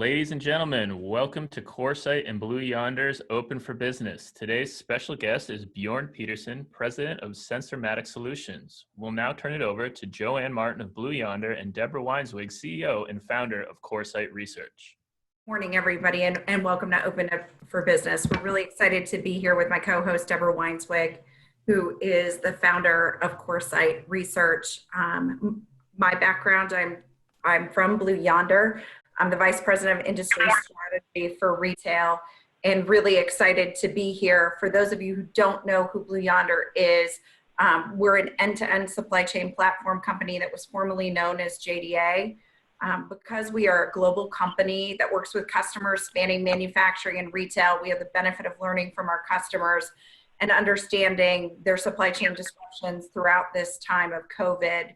Ladies and gentlemen, welcome to Coresight and Blue Yonder's Open for Business. Today's special guest is Bjoern Petersen, President of Sensormatic Solutions. We'll now turn it over to JoAnn Martin of Blue Yonder and Deborah Weinswig, CEO and founder of Coresight Research. Morning, everybody, and welcome to Open for Business. We're really excited to be here with my co-host, Deborah Weinswig, who is the founder of Coresight Research. My background, I'm from Blue Yonder. I'm the Vice President of Industry Strategy for Retail, and really excited to be here. For those of you who don't know who Blue Yonder is, we're an end-to-end supply chain platform company that was formerly known as JDA. Because we are a global company that works with customers spanning manufacturing and retail, we have the benefit of learning from our customers and understanding their supply chain disruptions throughout this time of COVID.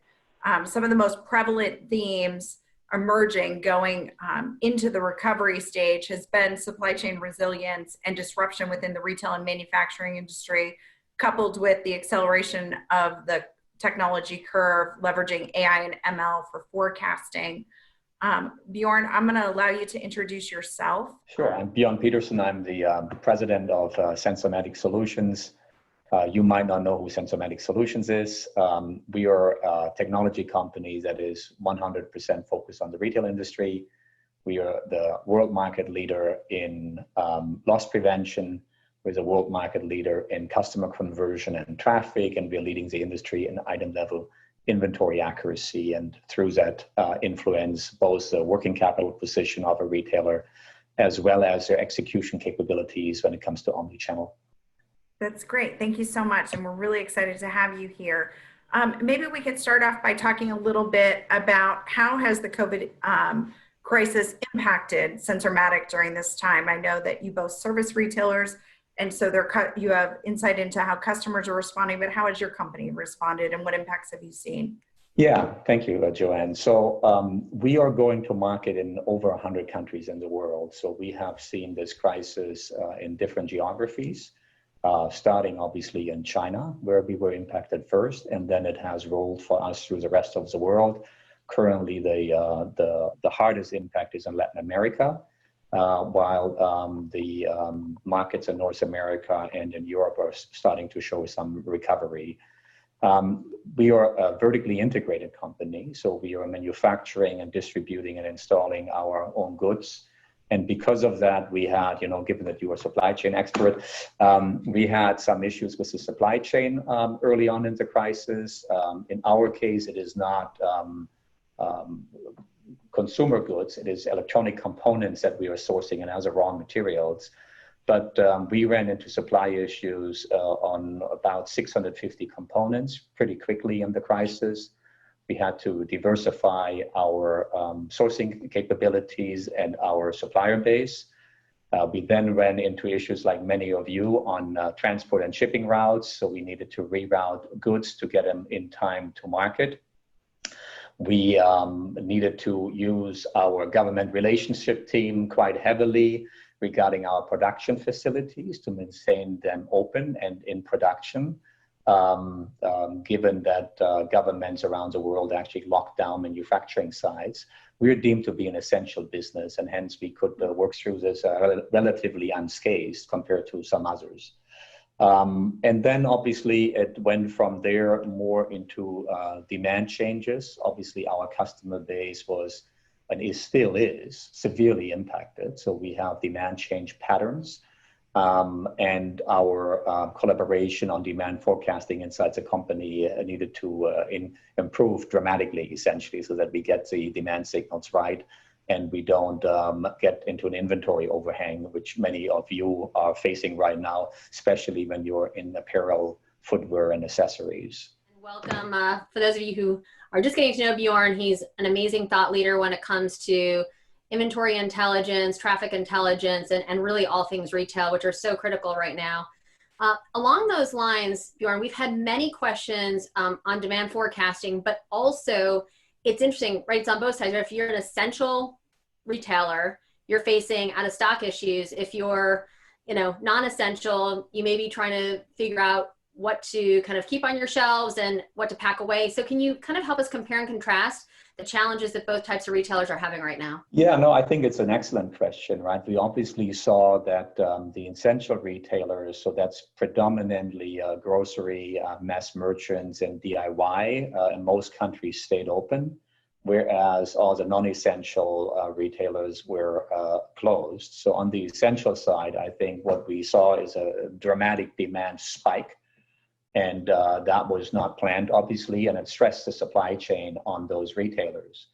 Some of the most prevalent themes emerging going into the recovery stage has been supply chain resilience and disruption within the retail and manufacturing industry, coupled with the acceleration of the technology curve, leveraging AI and ML for forecasting. Bjoern, I'm going to allow you to introduce yourself. Sure. I'm Bjoern Petersen. I'm the president of Sensormatic Solutions. You might not know who Sensormatic Solutions is. We are a technology company that is 100% focused on the retail industry. We are the world market leader in loss prevention. We're the world market leader in customer conversion and traffic, and we're leading the industry in item level inventory accuracy, and through that influence both the working capital position of a retailer as well as their execution capabilities when it comes to omnichannel. That's great. Thank you so much. And we're really excited to have you here. Maybe we could start off by talking a little bit about how has the COVID crisis impacted Sensormatic during this time. I know that you both service retailers, and so you have insight into how customers are responding, but how has your company responded and what impacts have you seen? Yeah, thank you, JoAnn. So we are going to market in over 100 countries in the world. So we have seen this crisis in different geographies, starting obviously in China, where we were impacted first, and then it has rolled for us through the rest of the world. Currently, the hardest impact is in Latin America. While the markets in North America and in Europe are starting to show some recovery. We are a vertically integrated company, so we are manufacturing and distributing and installing our own goods. And because of that, we had, given that you are a supply chain expert, we had some issues with the supply chain early on in the crisis. In our case, it is not consumer goods, it is electronic components that we are sourcing and as raw materials. But we ran into supply issues on about 650 components pretty quickly in the crisis. We had to diversify our sourcing capabilities and our supplier base. We then ran into issues like many of you on transport and shipping routes. So we needed to reroute goods to get them in time to market. We needed to use our government relationship team quite heavily regarding our production facilities to maintain them open and in production, given that governments around the world actually locked down manufacturing sites. We're deemed to be an essential business, and hence we could work through this relatively unscathed compared to some others. And then obviously it went from there more into demand changes. Obviously our customer base was, and still is, severely impacted. So we have demand change patterns, and our collaboration on demand forecasting inside the company needed to improve dramatically, essentially, so that we get the demand signals right and we don't get into an inventory overhang, which many of you are facing right now, especially when you're in apparel, footwear, and accessories. Welcome. For those of you who are just getting to know Bjoern, he's an amazing thought leader when it comes to inventory intelligence, traffic intelligence, and really all things retail, which are so critical right now. Along those lines, Bjoern, we've had many questions on demand forecasting, but also it's interesting, right? It's on both sides. If you're an essential retailer, you're facing out of stock issues. If you're, non-essential, you may be trying to figure out what to kind of keep on your shelves and what to pack away. So can you kind of help us compare and contrast the challenges that both types of retailers are having right now? Yeah, no, I think it's an excellent question, right? We obviously saw that the essential retailers, so that's predominantly grocery, mass merchants, and DIY in most countries stayed open, whereas all the non-essential retailers were closed. So on the essential side, I think what we saw is a dramatic demand spike. And that was not planned, obviously, and it stressed the supply chain on those retailers.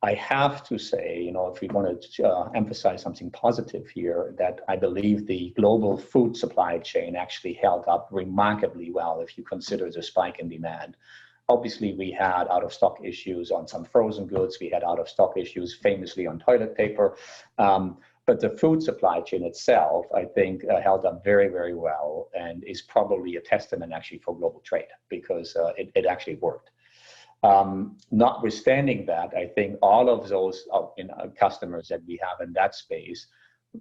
I have to say, you know, if we want to emphasize something positive here, that I believe the global food supply chain actually held up remarkably well if you consider the spike in demand. Obviously, we had out of stock issues on some frozen goods. We had out of stock issues famously on toilet paper. But the food supply chain itself, I think, held up very, very well and is probably a testament actually for global trade because it actually worked. Notwithstanding that, I think all of those customers that we have in that space,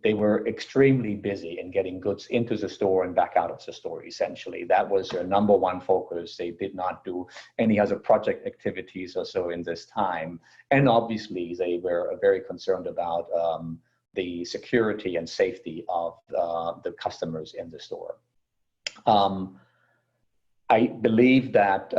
they were extremely busy in getting goods into the store and back out of the store, essentially. That was their number one focus. They did not do any other project activities or so in this time. And obviously, they were very concerned about the security and safety of the customers in the store. I believe that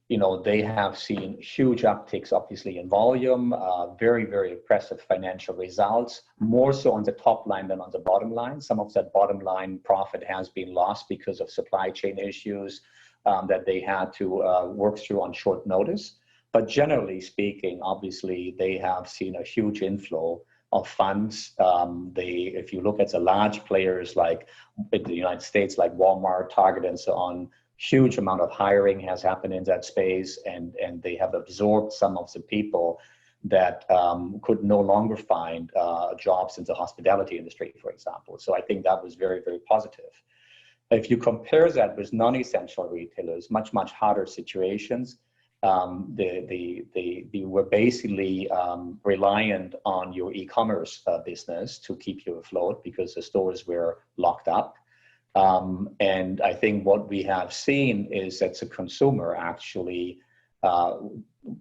you know, they have seen huge upticks, obviously, in volume, very, very impressive financial results, more so on the top line than on the bottom line. Some of that bottom line profit has been lost because of supply chain issues that they had to work through on short notice. But generally speaking, obviously, they have seen a huge inflow of funds. If you look at the large players like in the United States, like Walmart, Target, and so on, huge amount of hiring has happened in that space, and they have absorbed some of the people that could no longer find jobs in the hospitality industry, for example. So I think that was very, very positive. If you compare that with non-essential retailers, much, much harder situations. They were basically reliant on your e-commerce business to keep you afloat because the stores were locked up. And I think what we have seen is that the consumer actually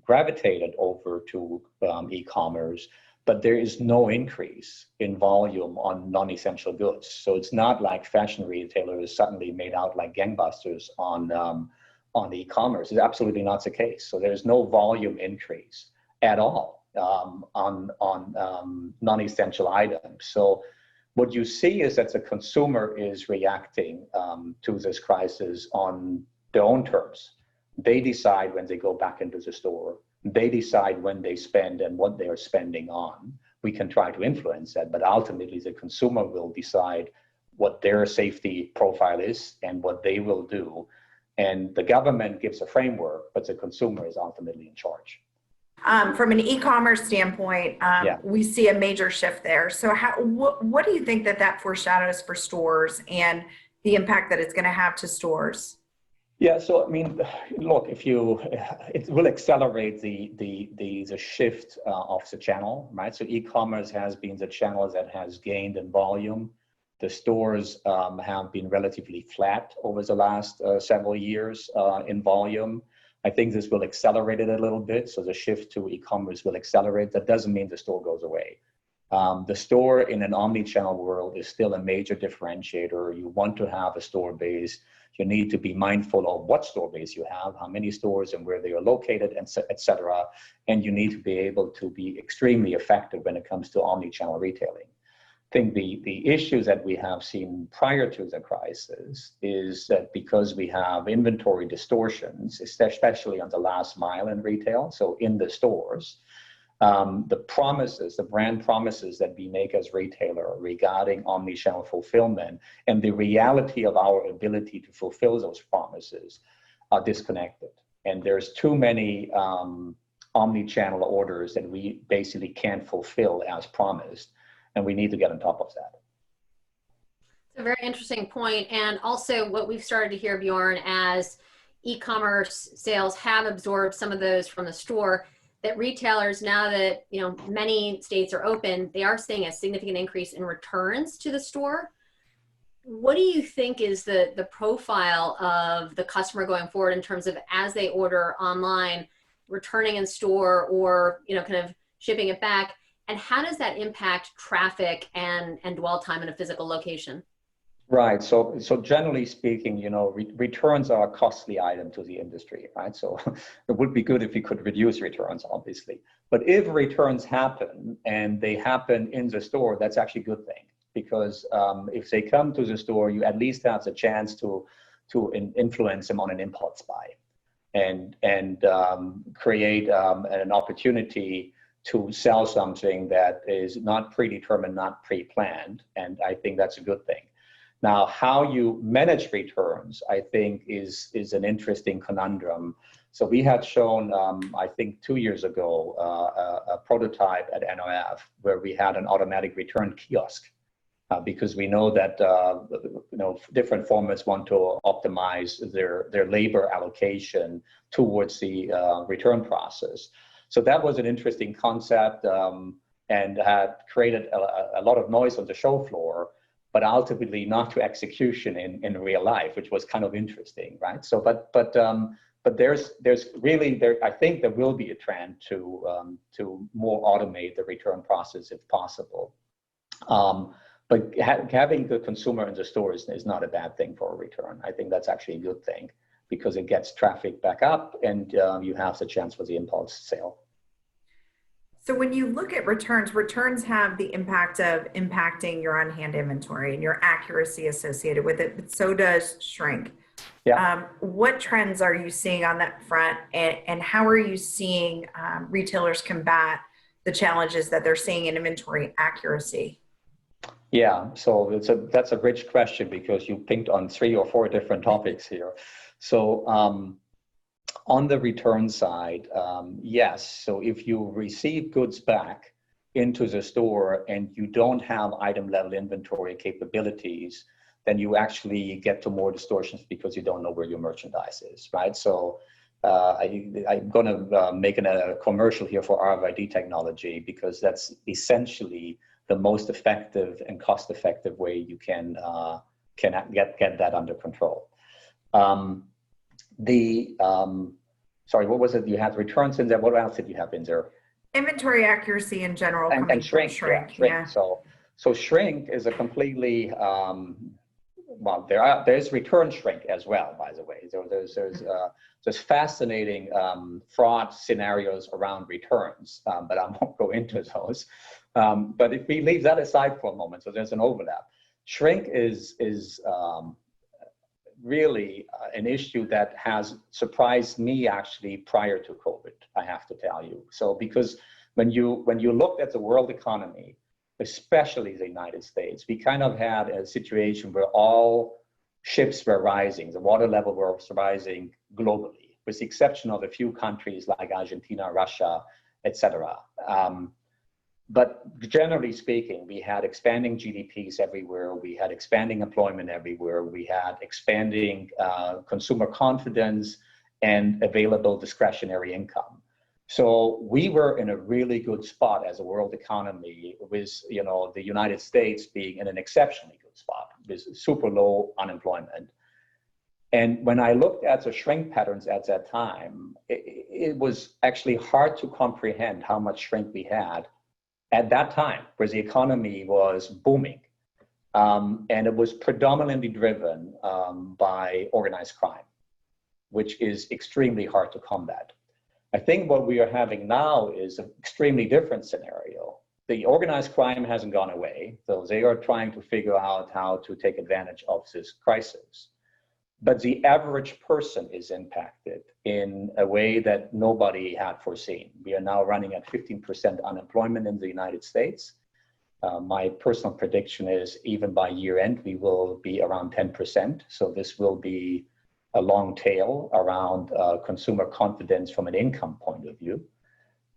gravitated over to e-commerce, but there is no increase in volume on non-essential goods. So it's not like fashion retailers suddenly made out like gangbusters on e-commerce. It's absolutely not the case. So there's no volume increase at all on non-essential items. So what you see is that the consumer is reacting to this crisis on their own terms. They decide when they go back into the store. They decide when they spend and what they are spending on. We can try to influence that, but ultimately the consumer will decide what their safety profile is and what they will do. And the government gives a framework, but the consumer is ultimately in charge. From an e-commerce standpoint, we see a major shift there. So what do you think that foreshadows for stores and the impact that it's going to have to stores? Yeah, so I mean, look, it will accelerate the shift of the channel, right? So e-commerce has been the channel that has gained in volume. The stores have been relatively flat over the last several years in volume. I think this will accelerate it a little bit. So the shift to e-commerce will accelerate. That doesn't mean the store goes away. The store in an omni-channel world is still a major differentiator. You want to have a store base. You need to be mindful of what store base you have, how many stores and where they are located, et cetera. And you need to be able to be extremely effective when it comes to omni-channel retailing. I think the issues that we have seen prior to the crisis is that because we have inventory distortions, especially on the last mile in retail, so in the stores, the brand promises that we make as retailer regarding omni-channel fulfillment and the reality of our ability to fulfill those promises are disconnected. And there's too many omni-channel orders that we basically can't fulfill as promised. And we need to get on top of that. It's a very interesting point. And also what we've started to hear, Bjoern, as e-commerce sales have absorbed some of those from the store, that retailers, now that many states are open, they are seeing a significant increase in returns to the store. What do you think is the profile of the customer going forward in terms of as they order online, returning in store, or kind of shipping it back? And how does that impact traffic and dwell time in a physical location? Right. So generally speaking, returns are a costly item to the industry, right? So it would be good if we could reduce returns, obviously. But if returns happen and they happen in the store, that's actually a good thing, because if they come to the store, you at least have the chance to influence them on an impulse buy and create an opportunity to sell something that is not predetermined, not pre-planned. And I think that's a good thing. Now, how you manage returns, I think, is an interesting conundrum. So we had shown, I think 2 years ago, a prototype at NRF where we had an automatic return kiosk, because we know that different formats want to optimize their labor allocation towards the return process. So that was an interesting concept, and had created a lot of noise on the show floor, but ultimately not to execution in real life, which was kind of interesting, right? So, but there's really I think there will be a trend to more automate the return process if possible. But having the consumer in the store is not a bad thing for a return. I think that's actually a good thing, because it gets traffic back up, and you have the chance for the impulse sale. So when you look at returns have the impact of impacting your on-hand inventory and your accuracy associated with it, but so does shrink. Yeah. What trends are you seeing on that front, and how are you seeing retailers combat the challenges that they're seeing in inventory accuracy? Yeah, so that's a rich question, because you picked on 3 or 4 different topics here. So on the return side, yes. So if you receive goods back into the store and you don't have item level inventory capabilities, then you actually get to more distortions because you don't know where your merchandise is, right? So I'm going to make a commercial here for RFID technology, because that's essentially the most effective and cost-effective way you can get that under control. Sorry, what was it? You had returns in there. What else did you have in there? Inventory accuracy in general, And shrink. Yeah. So shrink is a completely well. There's return shrink as well, by the way. So there's fascinating fraud scenarios around returns, but I won't go into those. But if we leave that aside for a moment, so there's an overlap. Shrink is really an issue that has surprised me actually prior to COVID, I have to tell you. So because when you looked at the world economy, especially the United States, we kind of had a situation where all ships were rising, the water level was rising globally, with the exception of a few countries like Argentina, Russia, etc. But generally speaking, we had expanding GDPs everywhere. We had expanding employment everywhere. We had expanding consumer confidence and available discretionary income. So we were in a really good spot as a world economy, with the United States being in an exceptionally good spot with super low unemployment. And when I looked at the shrink patterns at that time, it was actually hard to comprehend how much shrink we had at that time, where the economy was booming. And it was predominantly driven by organized crime, which is extremely hard to combat. I think what we are having now is an extremely different scenario. The organized crime hasn't gone away, so they are trying to figure out how to take advantage of this crisis. But the average person is impacted in a way that nobody had foreseen. We are now running at 15% unemployment in the United States. My personal prediction is even by year end, we will be around 10%. So this will be a long tail around consumer confidence from an income point of view.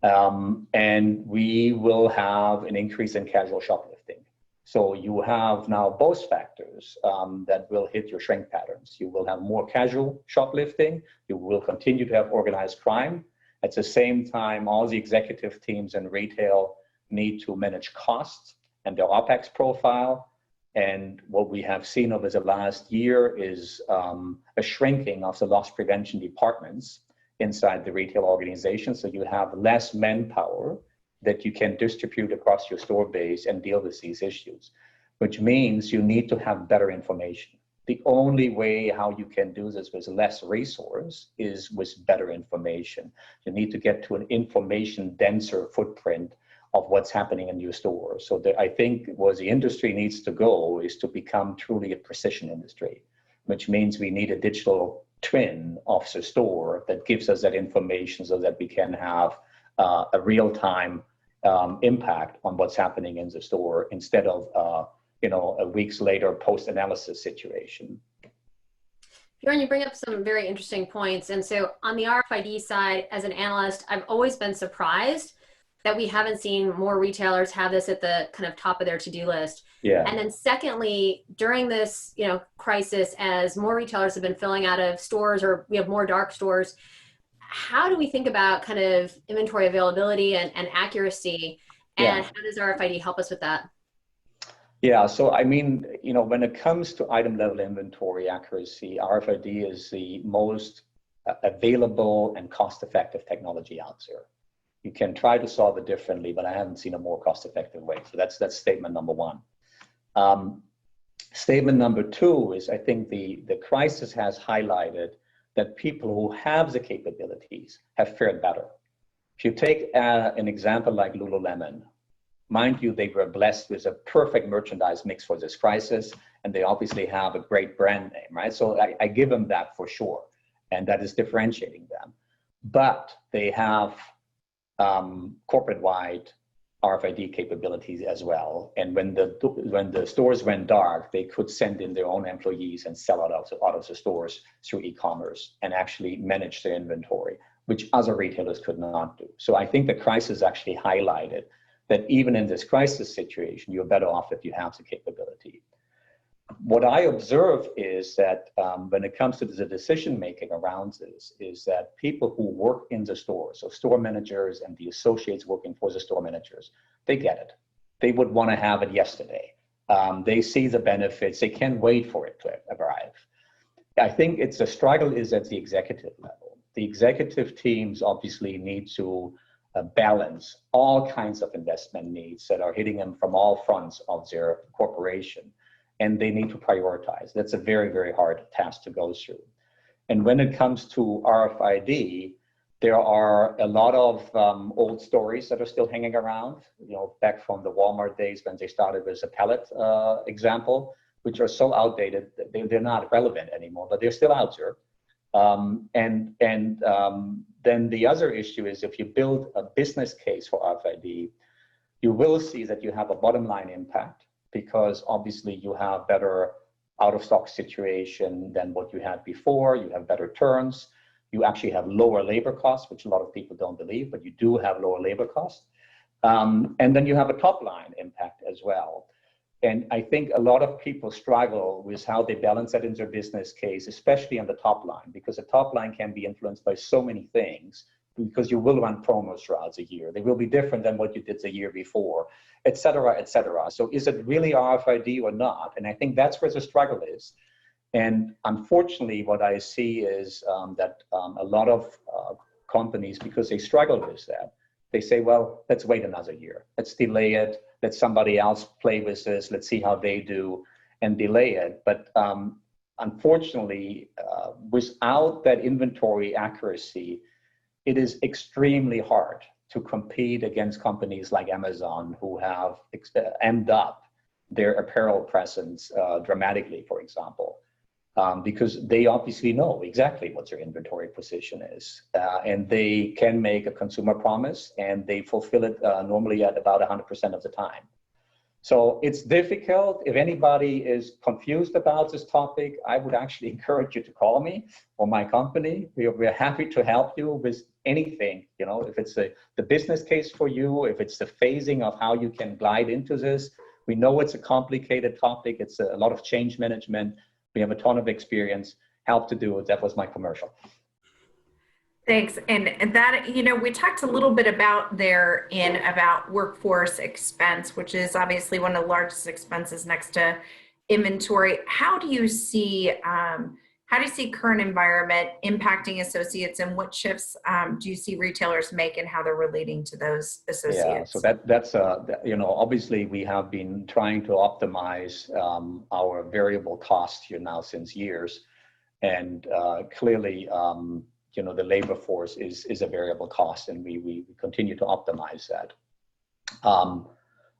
And we will have an increase in casual shoplifting. So you have now both factors that will hit your shrink patterns. You will have more casual shoplifting. You will continue to have organized crime. At the same time, all the executive teams in retail need to manage costs and their OPEX profile. And what we have seen over the last year is a shrinking of the loss prevention departments inside the retail organization. So you have less manpower that you can distribute across your store base and deal with these issues, which means you need to have better information. The only way how you can do this with less resource is with better information. You need to get to an information denser footprint of what's happening in your store. So I think where the industry needs to go is to become truly a precision industry, which means we need a digital twin of the store that gives us that information so that we can have a real-time impact on what's happening in the store instead of a weeks later post-analysis situation. Bjoern, you bring up some very interesting points. And so on the RFID side, as an analyst, I've always been surprised that we haven't seen more retailers have this at the kind of top of their to-do list. Yeah. And then secondly, during this crisis, as more retailers have been filling out of stores or we have more dark stores, how do we think about kind of inventory availability and accuracy? And how does RFID help us with that? Yeah, so I mean, when it comes to item level inventory accuracy, RFID is the most available and cost-effective technology out there. You can try to solve it differently, but I haven't seen a more cost-effective way. So that's statement number one. Statement number two is I think the crisis has highlighted that people who have the capabilities have fared better. If you take an example like Lululemon, mind you, they were blessed with a perfect merchandise mix for this crisis, and they obviously have a great brand name, right? So I give them that for sure, and that is differentiating them. But they have corporate-wide RFID capabilities as well. And when the stores went dark, they could send in their own employees and sell out of the stores through e-commerce and actually manage their inventory, which other retailers could not do. So I think the crisis actually highlighted that even in this crisis situation, you're better off if you have the capability. What I observe is that when it comes to the decision making around this, is that people who work in the store, so store managers and the associates working for the store managers, they get it. They would want to have it yesterday. They see the benefits. They can't wait for it to arrive. I think the struggle is at the executive level. The executive teams obviously need to balance all kinds of investment needs that are hitting them from all fronts of their corporation. And they need to prioritize. That's a very, very hard task to go through. And when it comes to RFID, there are a lot of old stories that are still hanging around, back from the Walmart days when they started with a pallet example, which are so outdated that they're not relevant anymore, but they're still out there. Then the other issue is if you build a business case for RFID, you will see that you have a bottom line impact, because obviously you have better out of stock situation than what you had before. You have better turns. You actually have lower labor costs, which a lot of people don't believe, but you do have lower labor costs. And then you have a top line impact as well. And I think a lot of people struggle with how they balance that in their business case, especially on the top line, because the top line can be influenced by so many things, because you will run promos throughout the year. They will be different than what you did the year before, et cetera, et cetera. So is it really RFID or not? And I think that's where the struggle is. And unfortunately, what I see is that a lot of companies, because they struggle with that, they say, well, let's wait another year. Let's delay it. Let somebody else play with this. Let's see how they do and delay it. But unfortunately, without that inventory accuracy, it is extremely hard to compete against companies like Amazon, who have amped up their apparel presence dramatically, for example, because they obviously know exactly what their inventory position is. And they can make a consumer promise, and they fulfill it normally at about 100% of the time. So it's difficult. If anybody is confused about this topic, I would actually encourage you to call me or my company. We're happy to help you with anything, if it's the business case for you, if it's the phasing of how you can glide into this. We know it's a complicated topic. It's a lot of change management. We have a ton of experience, help to do it. That was my commercial. Thanks. And that, we talked a little bit about workforce expense, which is obviously one of the largest expenses next to inventory. How do you see current environment impacting associates, and what shifts do you see retailers make and how they're relating to those associates? Yeah, so that's obviously we have been trying to optimize our variable cost here now since years, and clearly the labor force is a variable cost, and we continue to optimize that.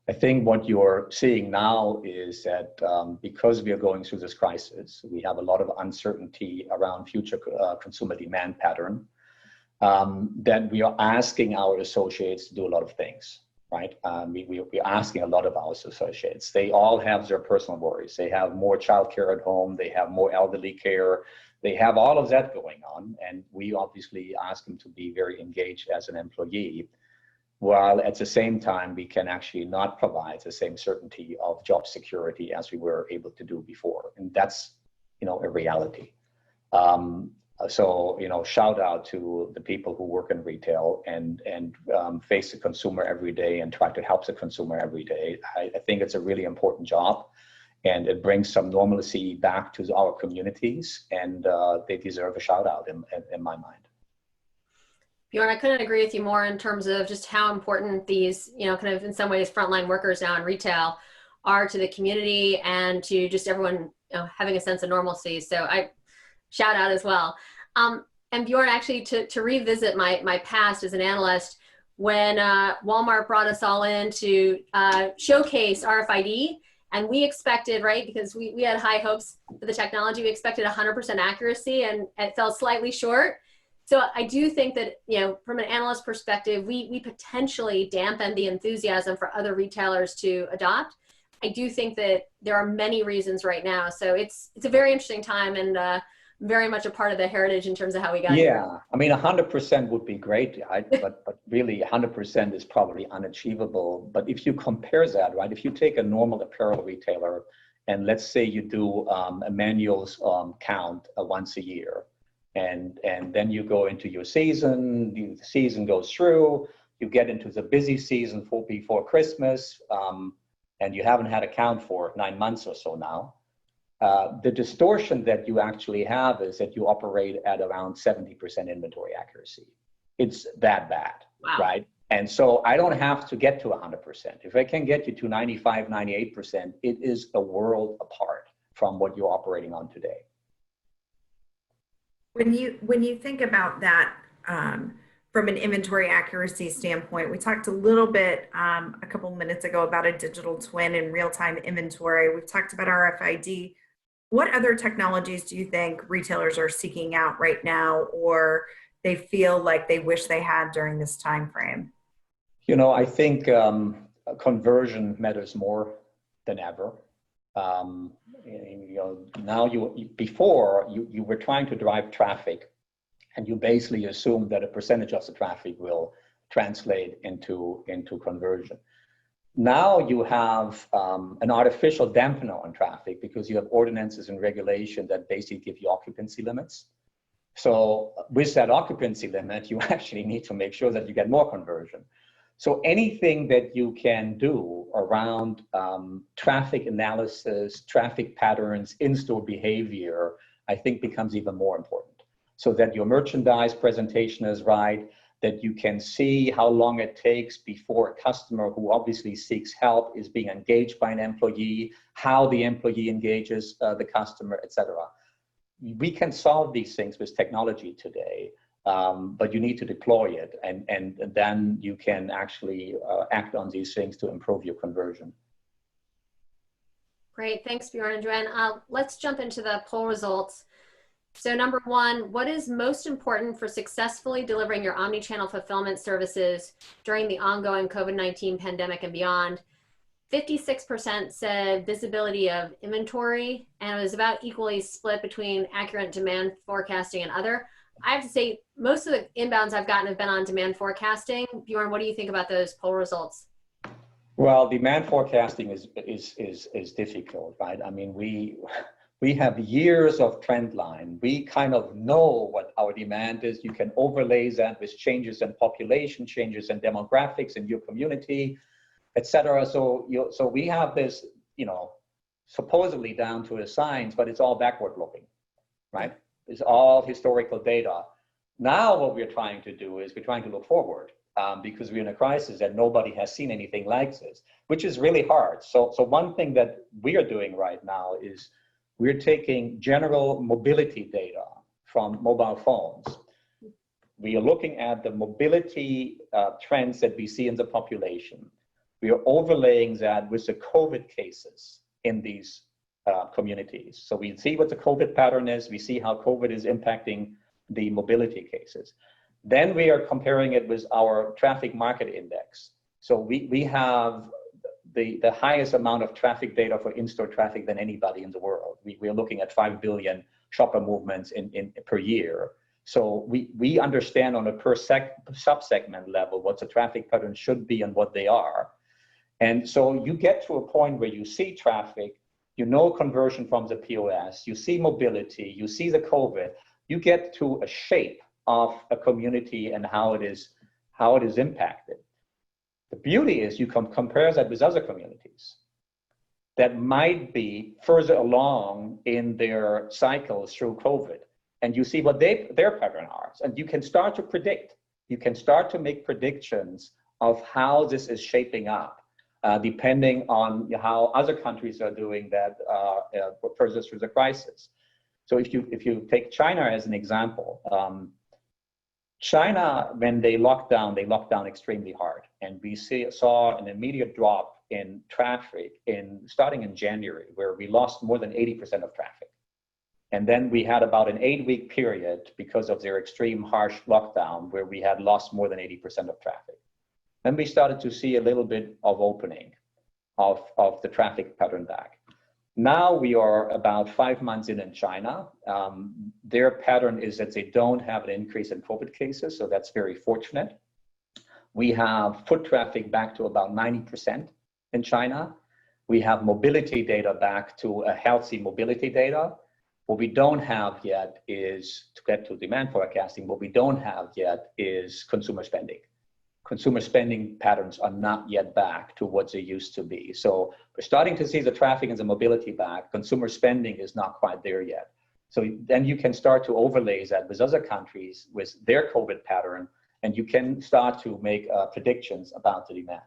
I think what you're seeing now is that because we are going through this crisis, we have a lot of uncertainty around future consumer demand pattern, that we are asking our associates to do a lot of things, right? We're asking a lot of our associates. They all have their personal worries. They have more childcare at home. They have more elderly care. They have all of that going on. And we obviously ask them to be very engaged as an employee, while at the same time, we can actually not provide the same certainty of job security as we were able to do before. And that's, a reality. So, shout out to the people who work in retail and face the consumer every day and try to help the consumer every day. I think it's a really important job, and it brings some normalcy back to our communities, and they deserve a shout out in my mind. Bjoern, I couldn't agree with you more in terms of just how important these, kind of in some ways frontline workers now in retail are to the community and to just everyone having a sense of normalcy. So I shout out as well. And Bjoern, actually to revisit my past as an analyst, when Walmart brought us all in to showcase RFID, and we expected, right, because we had high hopes for the technology, we expected 100% accuracy, and it fell slightly short. So I do think that, from an analyst perspective, we potentially dampen the enthusiasm for other retailers to adopt. I do think that there are many reasons right now. So it's a very interesting time, and very much a part of the heritage in terms of how we got here. Yeah, I mean, 100% would be great, right? but really 100% is probably unachievable. But if you compare that, right, if you take a normal apparel retailer, and let's say you do a manuals count once a year, and then you go into your season, the season goes through, you get into the busy season before Christmas, and you haven't had a count for 9 months or so now. The distortion that you actually have is that you operate at around 70% inventory accuracy. It's that bad, wow. Right? And so I don't have to get to 100%. If I can get you to 95, 98%, it is a world apart from what you're operating on today. When you think about that from an inventory accuracy standpoint, we talked a little bit a couple minutes ago about a digital twin and real-time inventory. We've talked about RFID. What other technologies do you think retailers are seeking out right now, or they feel like they wish they had during this time frame? I think conversion matters more than ever. Now before you were trying to drive traffic, and you basically assume that a percentage of the traffic will translate into conversion. Now you have an artificial dampener on traffic because you have ordinances and regulation that basically give you occupancy limits. So with that occupancy limit, you actually need to make sure that you get more conversion. So anything that you can do around traffic analysis, traffic patterns, in-store behavior, I think becomes even more important. So that your merchandise presentation is right, that you can see how long it takes before a customer who obviously seeks help is being engaged by an employee, how the employee engages the customer, etc. We can solve these things with technology today. But you need to deploy it, and then you can actually act on these things to improve your conversion. Great, thanks Bjoern and JoAnn. Let's jump into the poll results. So number one, what is most important for successfully delivering your omni-channel fulfillment services during the ongoing COVID-19 pandemic and beyond? 56% said visibility of inventory, and it was about equally split between accurate demand forecasting and other. I have to say, most of the inbounds I've gotten have been on demand forecasting. Bjoern, what do you think about those poll results? Well, demand forecasting is difficult, right? I mean, we have years of trend line. We kind of know what our demand is. You can overlay that with changes in population, changes in demographics in your community, etc. So we have this, supposedly down to a science, but it's all backward looking, right? It's all historical data. Now what we're trying to do is we're trying to look forward because we're in a crisis and nobody has seen anything like this, which is really hard. So one thing that we are doing right now is we're taking general mobility data from mobile phones. We are looking at the mobility trends that we see in the population. We are overlaying that with the COVID cases in these communities. So we see what the COVID pattern is. We see how COVID is impacting the mobility cases. Then we are comparing it with our traffic market index. So we have the highest amount of traffic data for in-store traffic than anybody in the world. We are looking at 5 billion shopper movements per year. So we understand on a per sub-segment level what the traffic patterns should be and what they are. And so you get to a point where you see traffic, you know conversion from the POS, you see mobility, you see the COVID, you get to a shape of a community and how it is impacted. The beauty is you can compare that with other communities that might be further along in their cycles through COVID, and you see what their pattern are, and you can start to predict. You can start to make predictions of how this is shaping up, depending on how other countries are doing that further through the crisis. So if you take China as an example, China, when they locked down extremely hard, and we saw an immediate drop in traffic starting in January, where we lost more than 80% of traffic. And then we had about an 8-week period because of their extreme harsh lockdown where we had lost more than 80% of traffic. Then we started to see a little bit of opening of the traffic pattern back. Now we are about 5 months in China. Their pattern is that they don't have an increase in COVID cases, so that's very fortunate. We have foot traffic back to about 90% in China. We have mobility data back to a healthy mobility data. What we don't have yet is, to get to demand forecasting, what we don't have yet is consumer spending. Consumer spending patterns are not yet back to what they used to be. So we're starting to see the traffic and the mobility back. Consumer spending is not quite there yet. So then you can start to overlay that with other countries with their COVID pattern, and you can start to make predictions about the demand.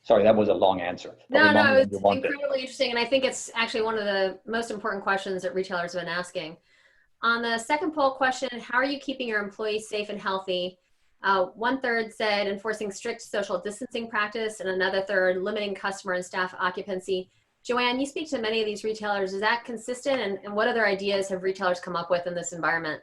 Sorry, that was a long answer. No, it's incredibly interesting. And I think it's actually one of the most important questions that retailers have been asking. On the second poll question, how are you keeping your employees safe and healthy? 1/3 said enforcing strict social distancing practice, and another third limiting customer and staff occupancy. JoAnn, you speak to many of these retailers. Is that consistent? And what other ideas have retailers come up with in this environment?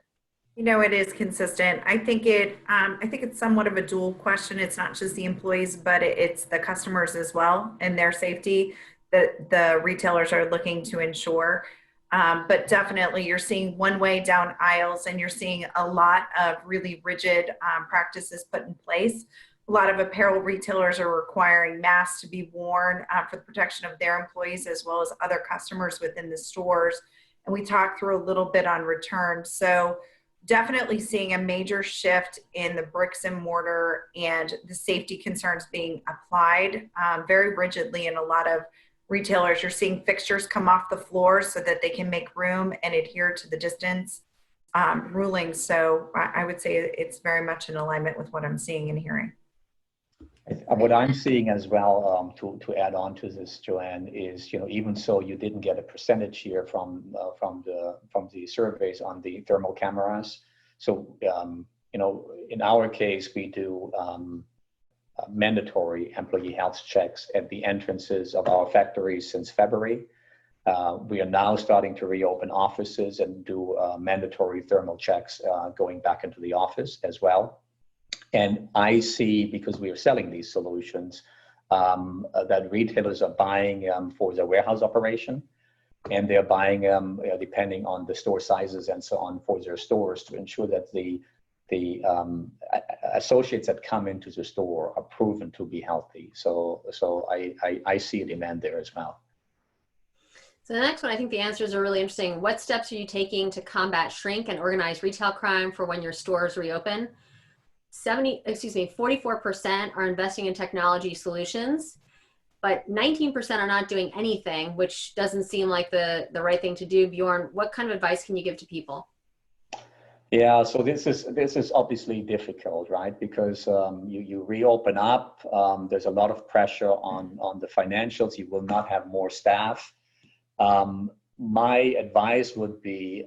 You know, it is consistent. I think it's somewhat of a dual question. It's not just the employees, but it's the customers as well and their safety that the retailers are looking to ensure. But definitely you're seeing one way down aisles, and you're seeing a lot of really rigid practices put in place. A lot of apparel retailers are requiring masks to be worn for the protection of their employees as well as other customers within the stores. And we talked through a little bit on return. So definitely seeing a major shift in the bricks and mortar and the safety concerns being applied very rigidly in a lot of retailers. You're seeing fixtures come off the floor so that they can make room and adhere to the distance rulings. So I would say it's very much in alignment with what I'm seeing and hearing. What I'm seeing as well, to add on to this, JoAnn, is, you know, even so you didn't get a percentage here from the surveys on the thermal cameras. So you know, in our case, we do mandatory employee health checks at the entrances of our factories since February. We are now starting to reopen offices and do mandatory thermal checks going back into the office as well. And I see, because we are selling these solutions, that retailers are buying for their warehouse operation, and they're buying depending on the store sizes and so on for their stores to ensure that the associates that come into the store are proven to be healthy. So I see a demand there as well. So the next one, I think the answers are really interesting. What steps are you taking to combat shrink and organized retail crime for when your stores reopen? 44% are investing in technology solutions. but 19% are not doing anything, which doesn't seem like the right thing to do. Bjoern, what kind of advice can you give to people? Yeah, so this is obviously difficult, right? Because you reopen up, there's a lot of pressure on the financials. You will not have more staff. My advice would be,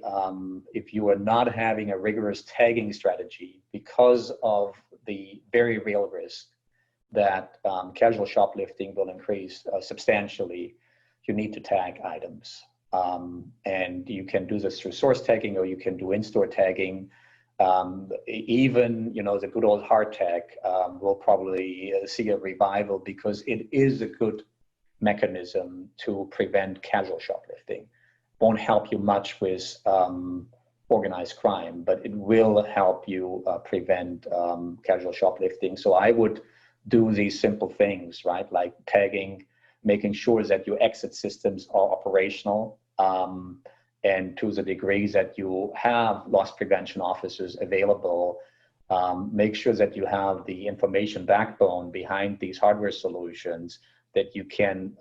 if you are not having a rigorous tagging strategy because of the very real risk that casual shoplifting will increase substantially, you need to tag items. And you can do this through source tagging, or you can do in-store tagging. Even, the good old hard tag will probably see a revival, because it is a good mechanism to prevent casual shoplifting. Won't help you much with organized crime, but it will help you prevent casual shoplifting. So I would do these simple things, right? Like tagging, making sure that your exit systems are operational, and to the degree that you have loss prevention officers available, make sure that you have the information backbone behind these hardware solutions, that you can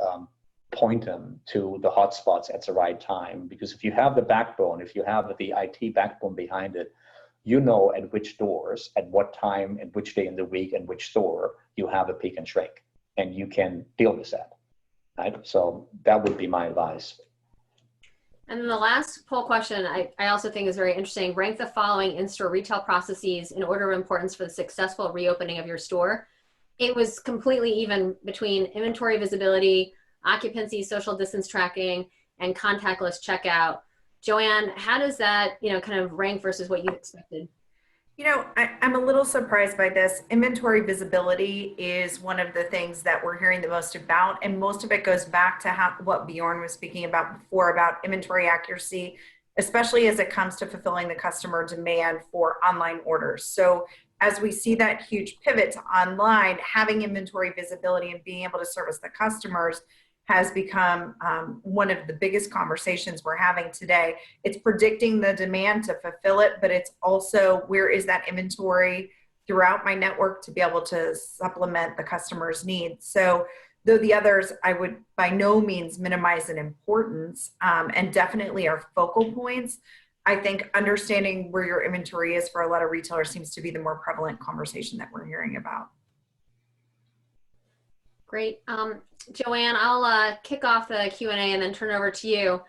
point them to the hotspots at the right time. Because if you have the backbone, if you have the IT backbone behind it, you know at which doors, at what time, and which day in the week, and which store you have a peek and shrink, and you can deal with that, right? So that would be my advice. And then the last poll question I also think is very interesting. Rank the following in-store retail processes in order of importance for the successful reopening of your store. It was completely even between inventory visibility, occupancy, social distance tracking, and contactless checkout. JoAnn, how does that, kind of rank versus what you expected? I'm a little surprised by this. Inventory visibility is one of the things that we're hearing the most about, and most of it goes back to what Bjoern was speaking about before, about inventory accuracy, especially as it comes to fulfilling the customer demand for online orders. So as we see that huge pivot to online, having inventory visibility and being able to service the customers has become one of the biggest conversations we're having today. It's predicting the demand to fulfill it, but it's also, where is that inventory throughout my network to be able to supplement the customer's needs. So though the others I would by no means minimize in importance, and definitely are focal points, I think understanding where your inventory is for a lot of retailers seems to be the more prevalent conversation that we're hearing about. Great. JoAnn, I'll kick off the Q&A and then turn it over to you.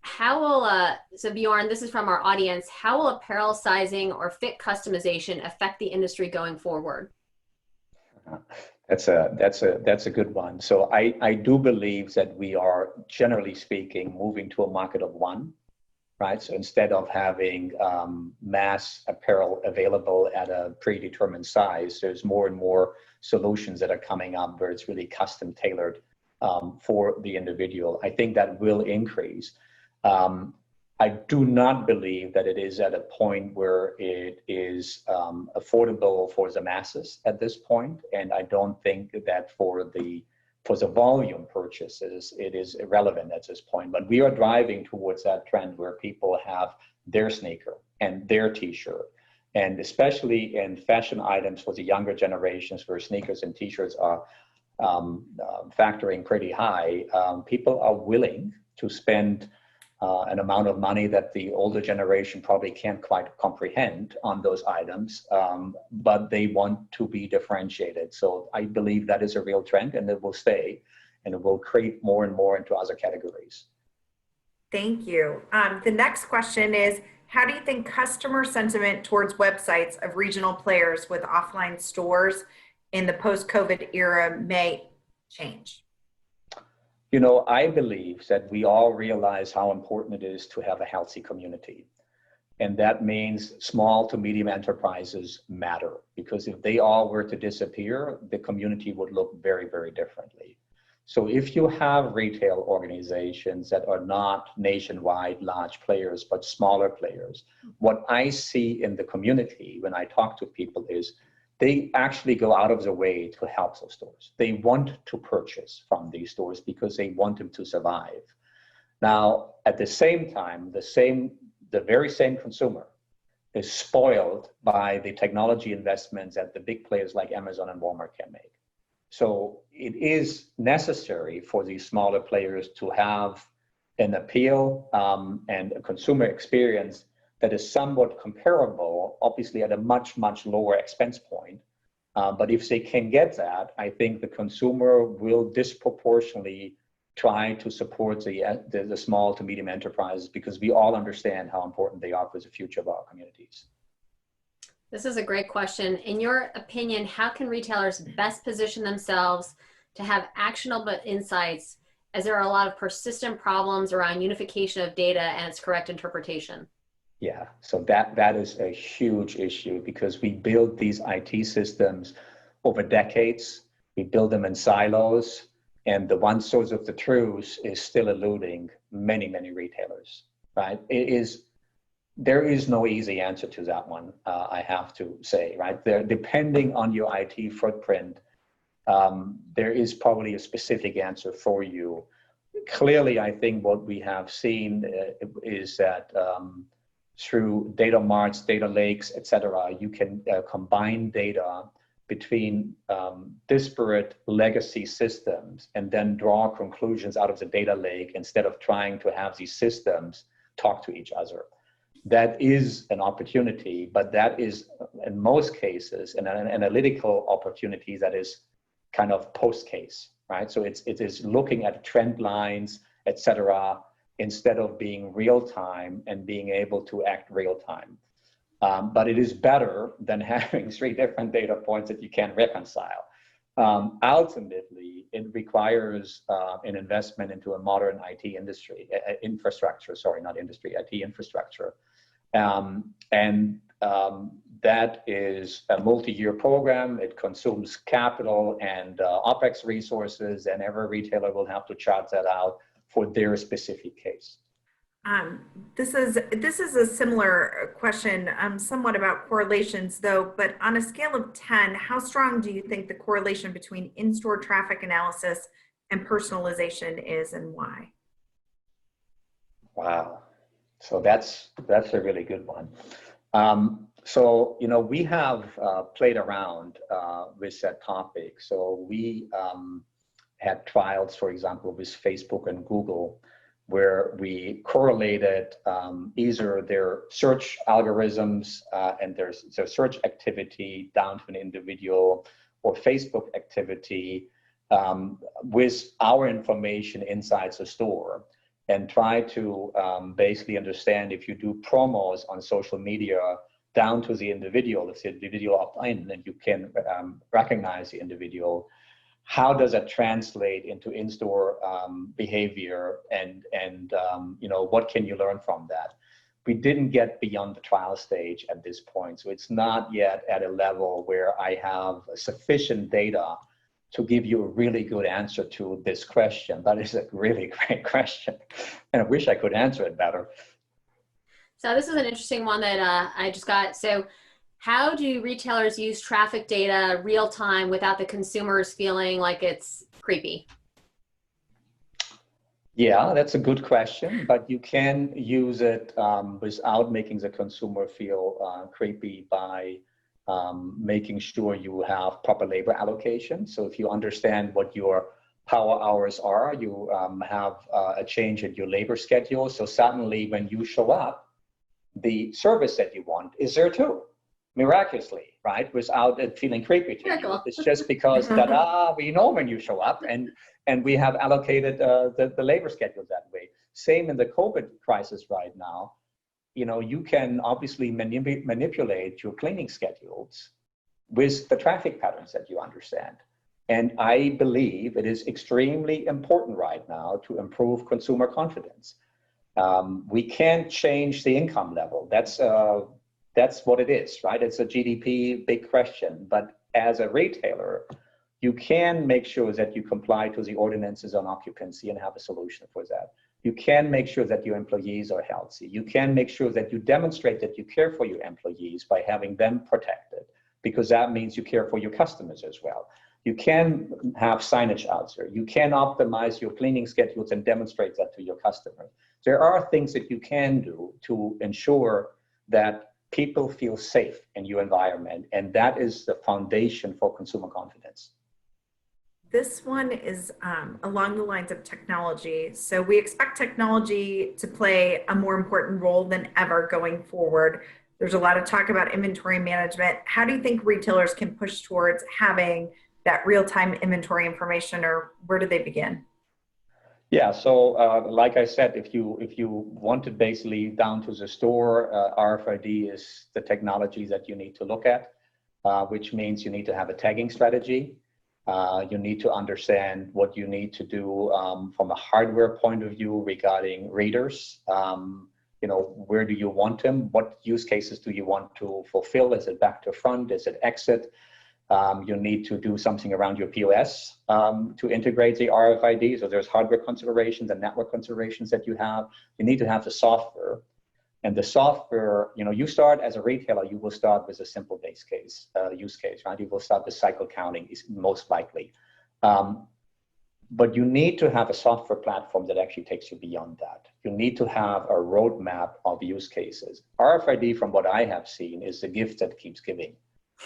How will, so Bjoern, this is from our audience, how will apparel sizing or fit customization affect the industry going forward? That's a good one. So I do believe that we are, generally speaking, moving to a market of one, right? So instead of having mass apparel available at a predetermined size, there's more and more solutions that are coming up where it's really custom tailored for the individual. I think that will increase. I do not believe that it is at a point where it is affordable for the masses at this point, and I don't think that for the volume purchases, it is irrelevant at this point. But we are driving towards that trend where people have their sneaker and their t-shirt. And especially in fashion items for the younger generations, where sneakers and t-shirts are factoring pretty high, people are willing to spend an amount of money that the older generation probably can't quite comprehend on those items, but they want to be differentiated. So I believe that is a real trend, and it will stay, and it will creep more and more into other categories. Thank you. The next question is, how do you think customer sentiment towards websites of regional players with offline stores in the post-COVID era may change? I believe that we all realize how important it is to have a healthy community. And that means small to medium enterprises matter, because if they all were to disappear, the community would look very, very differently. So if you have retail organizations that are not nationwide large players, but smaller players, what I see in the community when I talk to people is they actually go out of their way to help those stores. They want to purchase from these stores because they want them to survive. Now, at the same time, the very same consumer is spoiled by the technology investments that the big players like Amazon and Walmart can make. So it is necessary for these smaller players to have an appeal and a consumer experience that is somewhat comparable, obviously at a much, much lower expense point. But if they can get that, I think the consumer will disproportionately try to support the small to medium enterprises, because we all understand how important they are for the future of our communities. This is a great question. In your opinion, how can retailers best position themselves to have actionable insights, as there are a lot of persistent problems around unification of data and its correct interpretation? Yeah, so that is a huge issue, because we build these IT systems over decades. We build them in silos, and the one source of the truth is still eluding many, many retailers, right? There is no easy answer to that one, I have to say, right? Depending on your IT footprint, there is probably a specific answer for you. Clearly, I think what we have seen is that through data marts, data lakes, et cetera, you can combine data between disparate legacy systems and then draw conclusions out of the data lake, instead of trying to have these systems talk to each other. That is an opportunity, but that is, in most cases, an analytical opportunity that is kind of post-case, right? So it is looking at trend lines, et cetera, instead of being real time and being able to act real time. But it is better than having 3 different data points that you can't reconcile. Ultimately, it requires an investment into a modern IT infrastructure, sorry, not industry, IT infrastructure. That is a multi-year program. It consumes capital and OpEx resources, and every retailer will have to chart that out for their specific case. This is a similar question, somewhat about correlations though, but on a scale of 10, how strong do you think the correlation between in-store traffic analysis and personalization is, and why? Wow. So that's a really good one. So, you know, we have played around with that topic. So we had trials, for example, with Facebook and Google, where we correlated either their search algorithms and their search activity down to an individual, or Facebook activity with our information inside the store, and try to basically understand, if you do promos on social media down to the individual, if the individual opt in and you can recognize the individual, how does that translate into in-store behavior, and you know, what can you learn from that? We didn't get beyond the trial stage at this point, so it's not yet at a level where I have sufficient data to give you a really good answer to this question. That is a really great question, and I wish I could answer it better. So this is an interesting one that I just got. So how do retailers use traffic data real time without the consumers feeling like it's creepy? Yeah, that's a good question, but you can use it without making the consumer feel creepy by making sure you have proper labor allocation. So if you understand what your power hours are, you have a change in your labor schedule. So suddenly when you show up, the service that you want is there too, miraculously, right? Without it feeling creepy to you. It's just because that we know when you show up, and we have allocated the labor schedule that way. Same in the COVID crisis right now. You know, you can obviously manipulate your cleaning schedules with the traffic patterns that you understand. And I believe it is extremely important right now to improve consumer confidence. We can't change the income level. That's what it is, right? It's a GDP big question. But as a retailer, you can make sure that you comply to the ordinances on occupancy and have a solution for that. You can make sure that your employees are healthy. You can make sure that you demonstrate that you care for your employees by having them protected, because that means you care for your customers as well. You can have signage out there. You can optimize your cleaning schedules and demonstrate that to your customers. There are things that you can do to ensure that people feel safe in your environment, and that is the foundation for consumer confidence. this one is along the lines of technology. So we expect technology to play a more important role than ever going forward. There's a lot of talk about inventory management. How do you think retailers can push towards having that real-time inventory information, or where do they begin? Yeah, so like I said, if you want it basically down to the store, RFID is the technology that you need to look at, which means you need to have a tagging strategy. You need to understand what you need to do from a hardware point of view regarding readers. Where do you want them? What use cases do you want to fulfill? Is it back to front? Is it exit? You need to do something around your POS to integrate the RFID. So there's hardware considerations and network considerations that you have. You need to have the software. And the software, you start as a retailer, you will start with a simple use case, right? You will start with cycle counting, is most likely. But you need to have a software platform that actually takes you beyond that. You need to have a roadmap of use cases. RFID, from what I have seen, is the gift that keeps giving.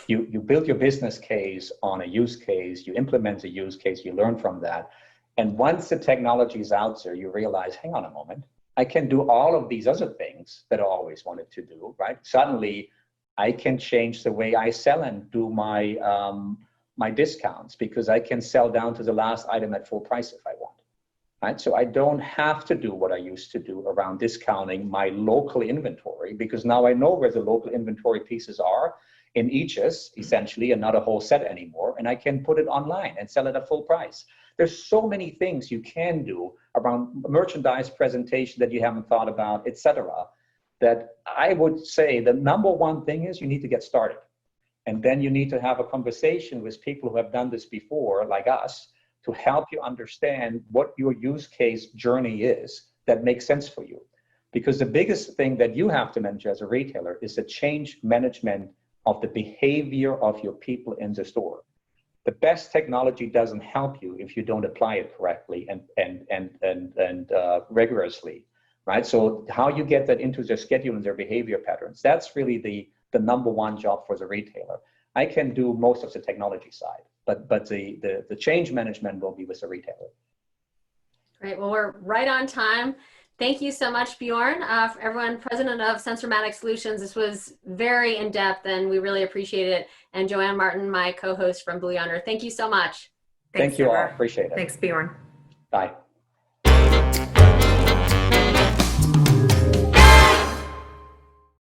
You build your business case on a use case, you implement the use case, you learn from that. And once the technology is out there, you realize, hang on a moment, I can do all of these other things that I always wanted to do, right? Suddenly, I can change the way I sell and do my discounts, because I can sell down to the last item at full price if I want, right? So I don't have to do what I used to do around discounting my local inventory, because now I know where the local inventory pieces are in eaches, essentially, and not a whole set anymore, and I can put it online and sell it at full price. There's so many things you can do around merchandise presentation that you haven't thought about, etc., that I would say the number one thing is you need to get started. And then you need to have a conversation with people who have done this before, like us, to help you understand what your use case journey is that makes sense for you. Because the biggest thing that you have to manage as a retailer is the change management of the behavior of your people in the store. The best technology doesn't help you if you don't apply it correctly and rigorously, right? So how you get that into their schedule and their behavior patterns, that's really the number one job for the retailer. I can do most of the technology side, but the change management will be with the retailer. Great. Well, we're right on time. Thank you so much, Bjoern. For everyone, president of Sensormatic Solutions. This was very in-depth and we really appreciate it. And JoAnn Martin, my co-host from Blue Yonder. Thank you so much. Thank you all. Appreciate it. Thanks, Bjoern. Bye.